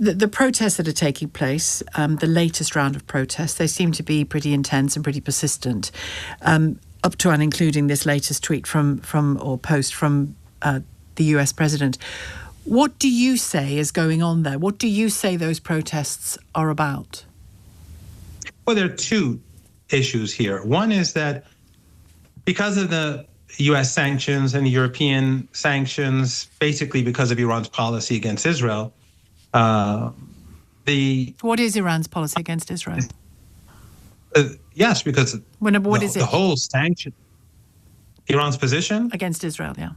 the protests that are taking place, the latest round of protests, they seem to be pretty intense and pretty persistent, up to and including this latest tweet or post from the US president. What do you say is going on there? What do you say those protests are about? Well, there are two issues here. One is that because of the US sanctions and the European sanctions, basically because of Iran's policy against Israel, What is Iran's policy against Israel? Yes, because what is it? The whole sanction, Iran's position against Israel, yeah.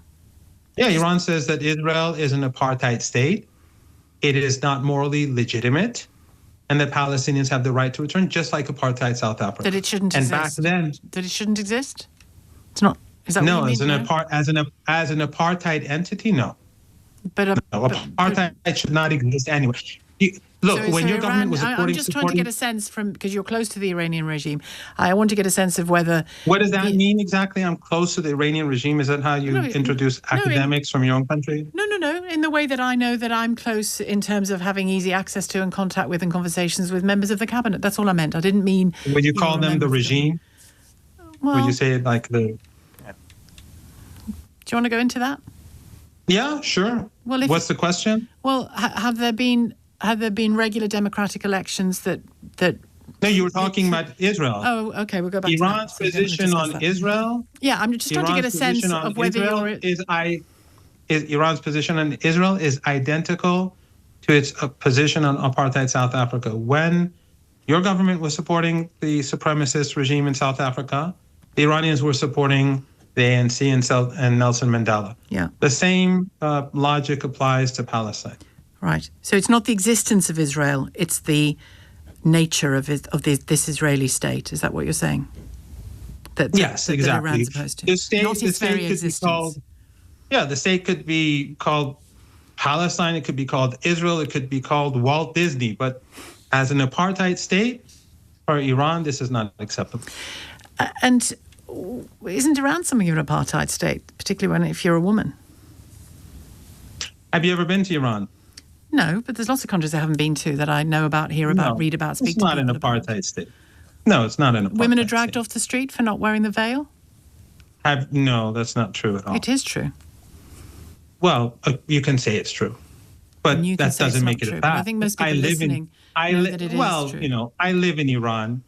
Yeah, Iran says that Israel is an apartheid state. It is not morally legitimate, and that Palestinians have the right to return, just like apartheid South Africa. That it shouldn't and exist. And back then, that it shouldn't exist. It's not. Is that no? What you mean? As an apartheid entity, no. But apartheid should not exist anyway. When your government was supporting... I'm just trying to get a sense because you're close to the Iranian regime. I want to get a sense of whether... What does that mean exactly? I'm close to the Iranian regime. Is that how you introduce academics from your own country? No. In the way that I know that I'm close in terms of having easy access to and contact with and conversations with members of the cabinet. That's all I meant. I didn't mean... Would you call them the regime? Well, would you say it like the... Do you want to go into that? Yeah, sure. Well, what's the question? Well, have there been regular democratic elections that? No, you were talking about Israel. Oh, okay. We'll go back Iran's to that. position on Israel. Yeah, I'm just trying to get a sense of whether Iran's position on Israel is identical to its position on apartheid South Africa. When your government was supporting the supremacist regime in South Africa, the Iranians were supporting the ANC and Nelson Mandela. Yeah. The same logic applies to Palestine. Right. So it's not the existence of Israel, it's the nature of this Israeli state. Is that what you're saying? Yes, exactly. That Iran's supposed to. The state could be called... Yeah, the state could be called Palestine, it could be called Israel, it could be called Walt Disney. But as an apartheid state for Iran, this is not acceptable. And isn't Iran something of an apartheid state, particularly if you're a woman? Have you ever been to Iran? No, but there's lots of countries I haven't been to that I know about, hear about, read about, speak to people about. It's not an apartheid state. No, it's not an apartheid state. Women are dragged off the street for not wearing the veil? No, that's not true at all. It is true. Well, you can say it's true, but that doesn't make it a fact. I think most people listening know that it is true. I live in Iran.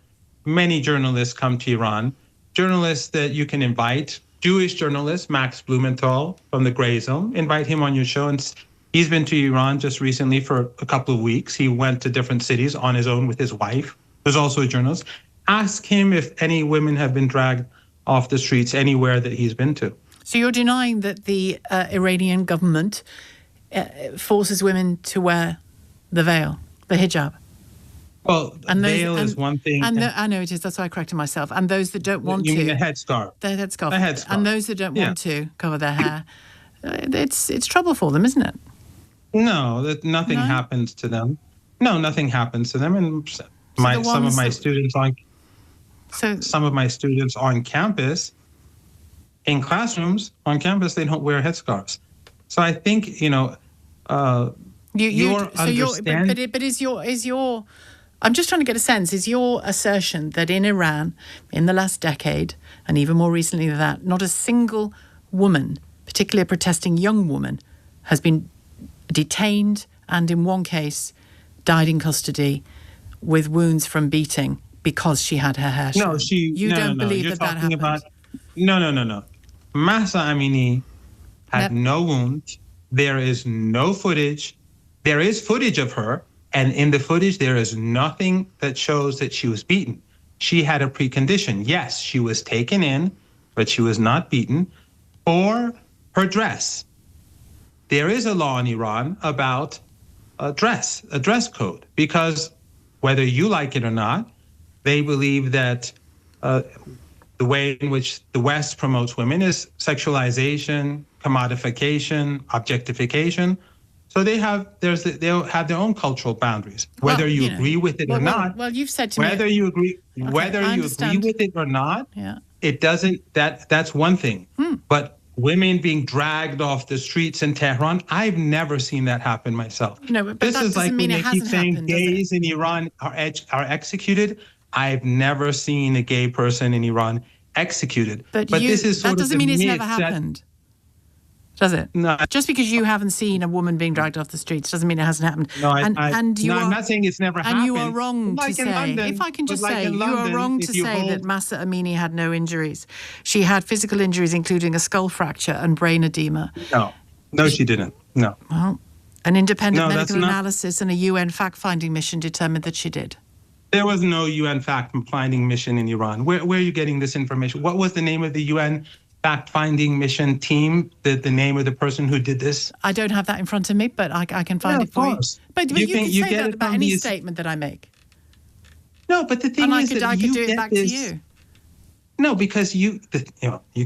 Many journalists come to Iran. Journalists that you can invite, Jewish journalist Max Blumenthal from the Gray Zone, invite him on your show. And he's been to Iran just recently for a couple of weeks. He went to different cities on his own with his wife, who's also a journalist. Ask him if any women have been dragged off the streets anywhere that he's been to. So you're denying that the Iranian government forces women to wear the veil, the hijab? Well, veil is one thing. I know it is. That's why I corrected myself. And those that don't want to... You mean the headscarf? The headscarf. The headscarf. And those that don't want to cover their hair, it's trouble for them, isn't it? No, nothing happens to them. No, nothing happens to them. And some of my students on campus, in classrooms on campus, they don't wear headscarves. So I think I'm just trying to get a sense. Is your assertion that in Iran, in the last decade, and even more recently than that, not a single woman, particularly a protesting young woman, has been detained and in one case died in custody with wounds from beating because she had her hair shown? You don't believe that happened? No. Mahsa Amini had no wounds. There is no footage. There is footage of her, and in the footage, there is nothing that shows that she was beaten. She had a precondition. Yes, she was taken in, but she was not beaten. For her dress. There is a law in Iran about a dress code, because whether you like it or not, they believe that the way in which the West promotes women is sexualization, commodification, objectification. So they'll have their own cultural boundaries, whether you agree with it or not. Well, you've said to me whether you agree with it or not. Yeah. It doesn't. That's one thing. But women being dragged off the streets in Tehran. I've never seen that happen myself. No, but this that is like doesn't when mean they it keep hasn't saying happened, does it? gays in Iran are executed. I've never seen a gay person in Iran executed. But this is sort that doesn't of the mean it's myth never happened. Does it? No. Just because you haven't seen a woman being dragged off the streets doesn't mean it hasn't happened. No, I'm not saying it's never happened. And you are wrong to say, London, if I can just like say, in you are London, wrong to say that Mahsa Amini had no injuries. She had physical injuries, including a skull fracture and brain edema. No, she didn't. No. Well, an independent medical analysis and a UN fact-finding mission determined that she did. There was no UN fact-finding mission in Iran. Where are you getting this information? What was the name of the UN fact-finding mission team, the name of the person who did this? I don't have that in front of me, but I can find it for you. But you can say that about any statement that I make. No, but the thing is that I could do it back to you. No, because you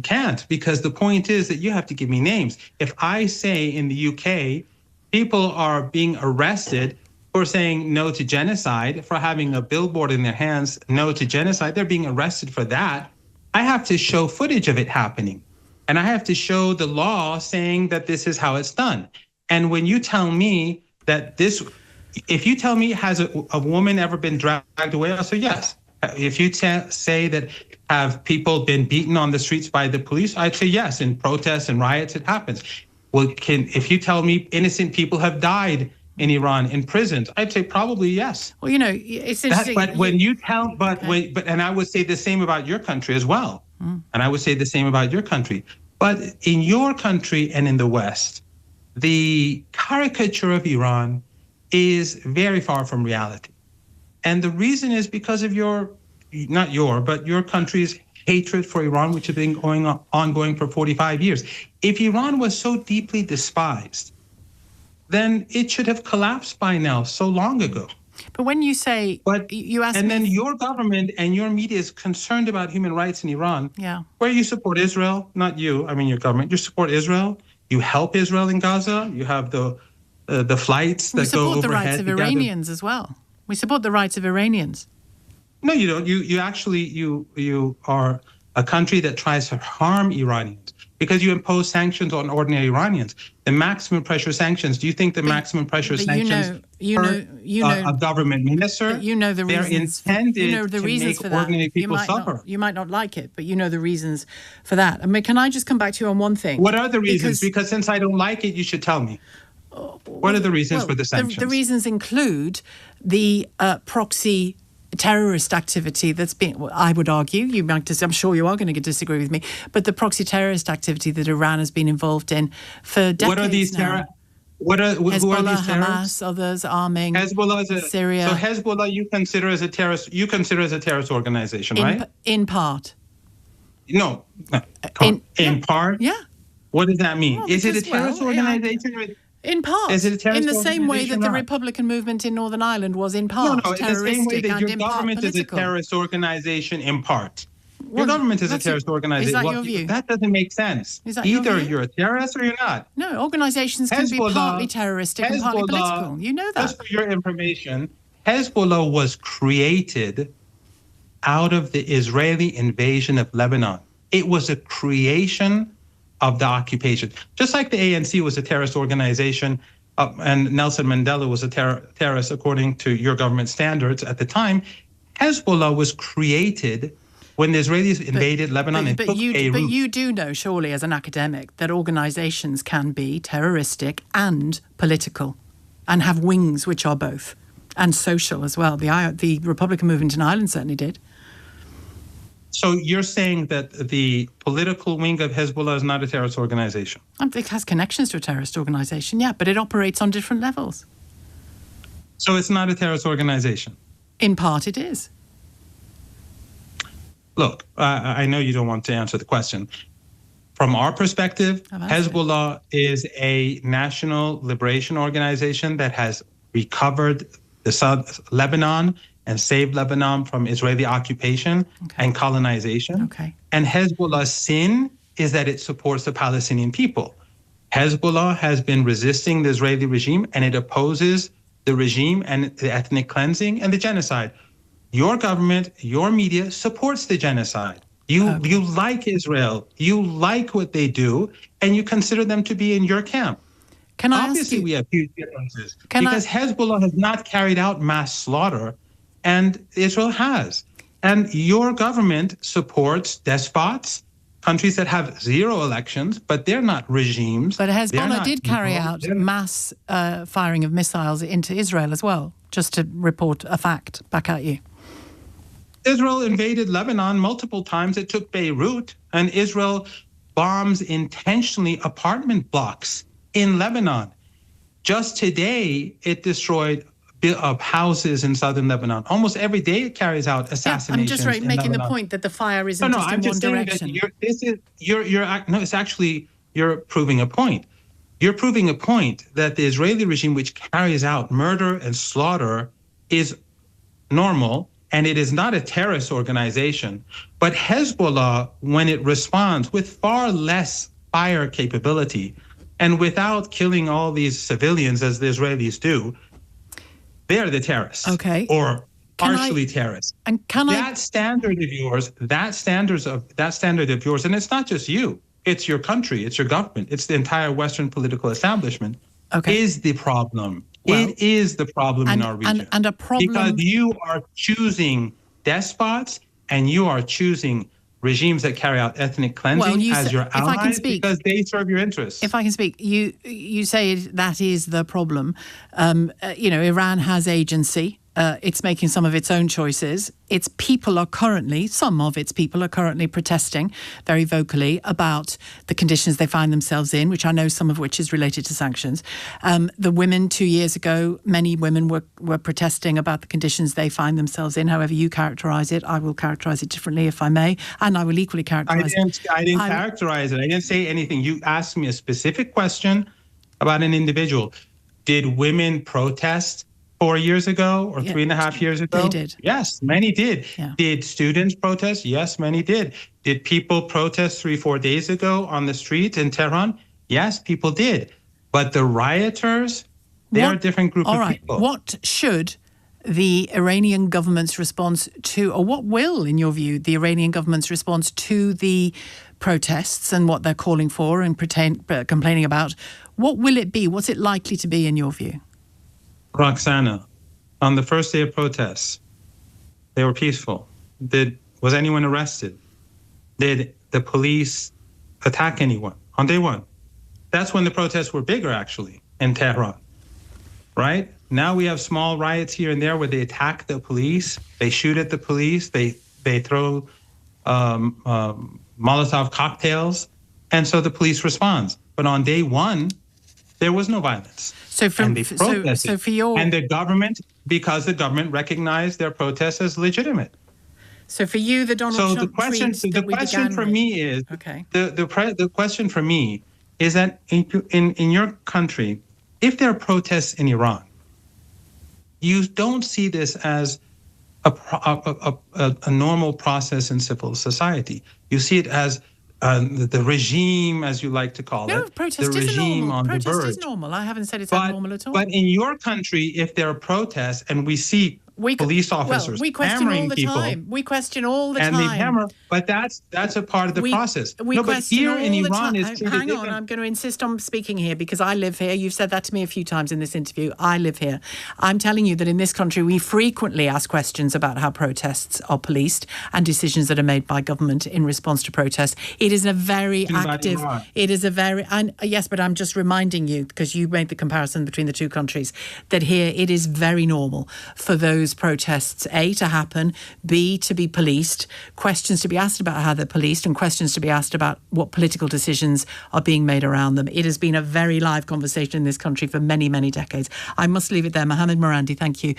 can't, because the point is that you have to give me names. If I say in the UK, people are being arrested for saying no to genocide, for having a billboard in their hands, no to genocide, they're being arrested for that. I have to show footage of it happening. And I have to show the law saying that this is how it's done. And when you tell me that if you tell me, has a woman ever been dragged away? I'll say yes. If you say that have people been beaten on the streets by the police, I'd say yes. In protests and riots, it happens. Well, if you tell me innocent people have died in Iran in prisons, I'd say probably yes. Well, it's interesting. But when you tell, and I would say the same about your country as well. And I would say the same about your country. But in your country and in the West, the caricature of Iran is very far from reality. And the reason is because of your country's hatred for Iran, which has been ongoing for 45 years. If Iran was so deeply despised, then it should have collapsed by now, so long ago. But when you say, you ask me... And then your government and your media is concerned about human rights in Iran, where you support Israel, not you, I mean your government, you support Israel, you help Israel in Gaza, you have the flights that go overhead. We support the rights of Iranians as well. We support the rights of Iranians. No, you don't. You are a country that tries to harm Iranians because you impose sanctions on ordinary Iranians. The maximum pressure sanctions. Do you think the maximum pressure sanctions hurt a government minister? You know the reasons. They're intended to make ordinary people suffer. You might not like it, but you know the reasons for that. I mean, can I just come back to you on one thing? What are the reasons? Because since I don't like it, you should tell me. What are the reasons for the sanctions? The reasons include the proxy terrorist activity that's been, I would argue, I'm sure you are going to disagree with me, but the proxy terrorist activity that Iran has been involved in for decades. What are these terrorists? Hezbollah, Hamas, others arming Syria. So Hezbollah you consider as a terrorist organization, right? In part. No. In part? Yeah. What does that mean? Is it a terrorist organization? In part. Is it a terrorist in the same way that the not? Republican movement in Northern Ireland was in part terroristic, in the same way that your government is a terrorist organization in part. Your government is a terrorist organization. Is that your view? That doesn't make sense. Is that Either your view? you're a terrorist or you're not. No, organizations can be partly terroristic and partly political. You know that. Just for your information, Hezbollah was created out of the Israeli invasion of Lebanon. It was a creation of the occupation. Just like the ANC was a terrorist organization and Nelson Mandela was a terrorist according to your government standards at the time, Hezbollah was created when the Israelis invaded Lebanon and took Beirut. But you do know, surely, as an academic, that organizations can be terroristic and political and have wings which are both, and social as well. The Republican movement in Ireland certainly did. So you're saying that the political wing of Hezbollah is not a terrorist organization? It has connections to a terrorist organization, yeah, but it operates on different levels. So it's not a terrorist organization? In part, it is. Look, I know you don't want to answer the question. From our perspective, Hezbollah is a national liberation organization that has recovered the South Lebanon and saved Lebanon from Israeli occupation and colonization. Okay. And Hezbollah's sin is that it supports the Palestinian people. Hezbollah has been resisting the Israeli regime, and it opposes the regime and the ethnic cleansing and the genocide. Your government, your media supports the genocide. You like Israel. You like what they do, and you consider them to be in your camp. Obviously, we have huge differences because Hezbollah has not carried out mass slaughter, and Israel has. And your government supports despots, countries that have 0 elections, but they're not regimes. But Hezbollah did carry out mass firing of missiles into Israel as well, just to report a fact back at you. Israel invaded Lebanon multiple times. It took Beirut, and Israel bombs intentionally apartment blocks in Lebanon. Just today, it destroyed houses in southern Lebanon. Almost every day, it carries out assassinations. I'm just making the point that the fire isn't just in one direction. It's actually you're proving a point. You're proving a point that the Israeli regime, which carries out murder and slaughter, is normal, and it is not a terrorist organization. But Hezbollah, when it responds with far less fire capability and without killing all these civilians as the Israelis do, they're the terrorists. Okay. Or partially terrorists. And that standard of yours, and it's not just you, it's your country, it's your government, it's the entire Western political establishment, is the problem. It is the problem in our region. And a problem because you are choosing despots and you are choosing regimes that carry out ethnic cleansing as your allies because they serve your interests. If I can speak, you say that is the problem. Iran has agency. It's making some of its own choices. Some of its people are currently protesting very vocally about the conditions they find themselves in, which I know some of which is related to sanctions. The women 2 years ago, many women were protesting about the conditions they find themselves in. However you characterise it, I will characterise it differently if I may, and I will equally characterise it. I didn't characterise it. I didn't say anything. You asked me a specific question about an individual. Did women protest 4 years ago or 3.5 years ago? They did. Yes, many did. Yeah. Did students protest? Yes, many did. Did people protest 3-4 days ago on the streets in Tehran? Yes, people did. But the rioters, they're a different group of people. What should the Iranian government's response to, or what will, in your view, the Iranian government's response to the protests and what they're calling for and complaining about, what will it be? What's it likely to be in your view? Roxana, on the first day of protests, they were peaceful. Was anyone arrested? Did the police attack anyone on day one? That's when the protests were bigger, actually, in Tehran, right? Now we have small riots here and there where they attack the police, they shoot at the police, they throw Molotov cocktails, and so the police responds. But on day one, there was no violence. So for your and the government, because the government recognized their protests as legitimate. So for you, the Donald Trump the question for me is the question for me is that in your country, if there are protests in Iran, you don't see this as a normal process in civil society. You see it as the regime, as you like to call it, protest the regime on the verge. Protest is normal. I haven't said it's abnormal at all. But in your country, if there are protests and we see police officers hammering people, we question all the time. And they hammer, but that's a part of the process. But here in Iran, hang on, I'm going to insist on speaking here because I live here. You've said that to me a few times in this interview. I live here. I'm telling you that in this country, we frequently ask questions about how protests are policed and decisions that are made by government in response to protests. It is a very active. It is a very yes, but I'm just reminding you because you made the comparison between the two countries that here it is very normal for those protests, A, to happen, B, to be policed, questions to be asked about how they're policed and questions to be asked about what political decisions are being made around them. It has been a very live conversation in this country for many, many decades. I must leave it there. Mohammad Marandi, thank you.